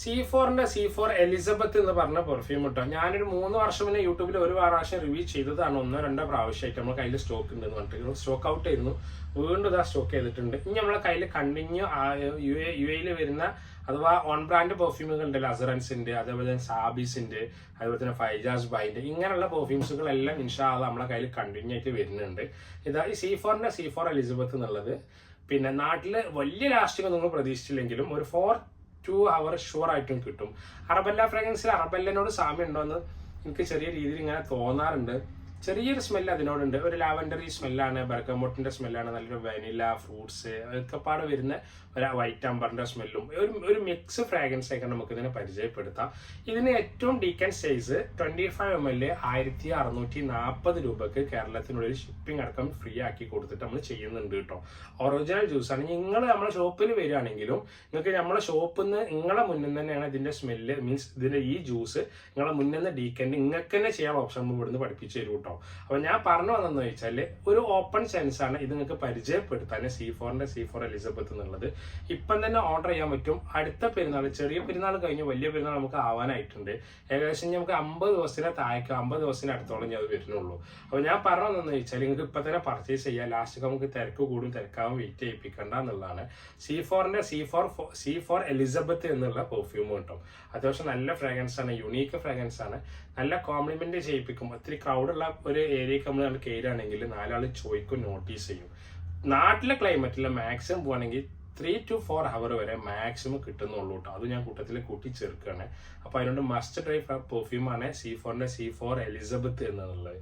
C4ന്റെ C4 Elizabeth എന്ന് പറഞ്ഞ perfume കിട്ടുക. ഞാനൊരു 3 വർഷം മുന്നേ യൂട്യൂബിൽ ഒരു പ്രാവശ്യം റിവ്യൂ ചെയ്തതാണ്, 1-2 പ്രാവശ്യമായിട്ട് നമ്മുടെ കയ്യിൽ സ്റ്റോക്ക് ഉണ്ടെന്ന് പറഞ്ഞിട്ട് സ്റ്റോക്ക് ഔട്ട് ആയിരുന്നു. വീണ്ടും ഇതാ സ്റ്റോക്ക് ചെയ്തിട്ടുണ്ട്. ഇനി നമ്മളെ കയ്യിൽ കണ്ടിന്യൂ യു എയിൽ വരുന്ന അഥവാ ഓൺ ബ്രാൻഡ് പെർഫ്യൂമുകൾ ഉണ്ടല്ലോ, അസറൻസിന്റെ, അതേപോലെ തന്നെ സാബീസിന്റെ, അതുപോലെ തന്നെ ഫൈജാസ് ബൈന്റെ, ഇങ്ങനെയുള്ള പെർഫ്യൂംസുകളെല്ലാം ഇൻഷാ അല്ലാഹ് നമ്മളെ കയ്യിൽ കണ്ടിന്യൂ ആയിട്ട് വരുന്നുണ്ട്. ഇതാ ഈ C4ന്റെ C4 എലിസബത്ത് എന്നുള്ളത് പിന്നെ നാട്ടില് വലിയ ലാസ്റ്റിംഗ് നിങ്ങൾ പ്രതീക്ഷിച്ചില്ലെങ്കിലും ഒരു 4-2 hours ഷുവർ ആയിട്ടും കിട്ടും. അറബല്ല ഫ്രാഗ്രൻസിൽ അറബല്ലനോട് സാമ്യം ഉണ്ടോയെന്ന് എനിക്ക് ചെറിയ രീതിയിൽ ഇങ്ങനെ തോന്നാറുണ്ട്. ചെറിയൊരു സ്മെല്ല് അതിനോടുണ്ട്. ഒരു ലാവൻഡറി സ്മെല്ലാണ്, ബർഗമോട്ടിന്റെ സ്മെല്ലാണ്, നല്ലൊരു വനില, ഫ്രൂട്ട്സ് ഒക്കെ പാടെ വരുന്ന ഒരു വൈറ്റ് അമ്പറിന്റെ സ്മെല്ലും ഒരു മിക്സ് ഫ്രാഗ്രൻസ് ആയിട്ട് നമുക്ക് ഇതിനെ പരിചയപ്പെടുത്താം. ഇതിന് ഏറ്റവും ഡീക്കൻ സൈസ് 25 ml 1640 രൂപക്ക് കേരളത്തിനുള്ളിൽ ഷിപ്പിംഗ് അടക്കം ഫ്രീ ആക്കി കൊടുത്തിട്ട് നമ്മൾ ചെയ്യുന്നുണ്ട് കേട്ടോ. ഒറിജിനൽ ജ്യൂസാണ്. നിങ്ങൾ നമ്മുടെ ഷോപ്പിൽ വരികയാണെങ്കിലും നിങ്ങൾക്ക് നമ്മുടെ ഷോപ്പിൽ നിന്ന് നിങ്ങളെ മുന്നിൽ തന്നെയാണ് ഇതിന്റെ സ്മെല്ല്, മീൻസ് ഇതിന്റെ ഈ ജ്യൂസ് നിങ്ങളെ മുന്നിൽ നിന്ന് ഡീക്കൻഡ് നിങ്ങൾക്ക് തന്നെ ചെയ്യാൻ ഓപ്ഷൻ ഇവിടുന്ന് പഠിപ്പിച്ചു തരും കേട്ടോ. അപ്പൊ ഞാൻ പറഞ്ഞു വന്നെന്ന് വെച്ചാല് ഒരു ഓപ്പൺ സെൻസ് ആണ് ഇത് നിങ്ങൾക്ക് പരിചയപ്പെടുത്താൻ C4ന്റെ C4 എലിസബത്ത് എന്നുള്ളത്. ഇപ്പം തന്നെ ഓർഡർ ചെയ്യാൻ പറ്റും. അടുത്ത പെരുന്നാൾ, ചെറിയ പെരുന്നാൾ കഴിഞ്ഞ് വലിയ പെരുന്നാൾ നമുക്ക് ആവാനായിട്ടുണ്ട്. ഏകദേശം നമുക്ക് 50 ദിവസത്തിന് താഴേക്ക് 50 ദിവസത്തിന് അടുത്തോളം ഞാൻ വരുന്നുള്ളൂ. അപ്പൊ ഞാൻ പറഞ്ഞു വന്നെന്ന് വെച്ചാൽ നിങ്ങൾക്ക് ഇപ്പൊ തന്നെ പർച്ചേസ് ചെയ്യാം. ലാസ്റ്റ് നമുക്ക് തിരക്ക് കൂടും, തിരക്കാവും, വെയിറ്റ് ചെയ്യിപ്പിക്കണ്ട എന്നുള്ളതാണ്. C4ന്റെ C4 എലിസബത്ത് എന്നുള്ള പെർഫ്യൂം കിട്ടും. അത്യാവശ്യം നല്ല ഫ്രാഗ്രൻസ് ആണ്, യുണീക്ക് ഫ്രാഗ്രൻസ് ആണ്, നല്ല കോംപ്ലിമെന്റ് ചെയ്യിപ്പിക്കും. ഒത്തിരി ക്രൗഡുള്ള ഒരു ഏരിയക്ക് നമ്മൾ കയറുകയാണെങ്കിൽ 4 ആൾ ചോദിക്കും, നോട്ടീസ് ചെയ്യും. നാട്ടിലെ ക്ലൈമറ്റിൽ മാക്സിമം പോവാണെങ്കിൽ 3 to 4 hours വരെ മാക്സിമം കിട്ടുന്നുള്ളൂ കേട്ടോ. അത് ഞാൻ കൂട്ടത്തിൽ കൂട്ടിച്ചേർക്കുകയാണ്. അപ്പോൾ അതിനോട് മസ്റ്റ് ട്രൈ പെർഫ്യൂമാണ് C4ന്റെ C4 എലിസബത്ത് എന്നുള്ളത്.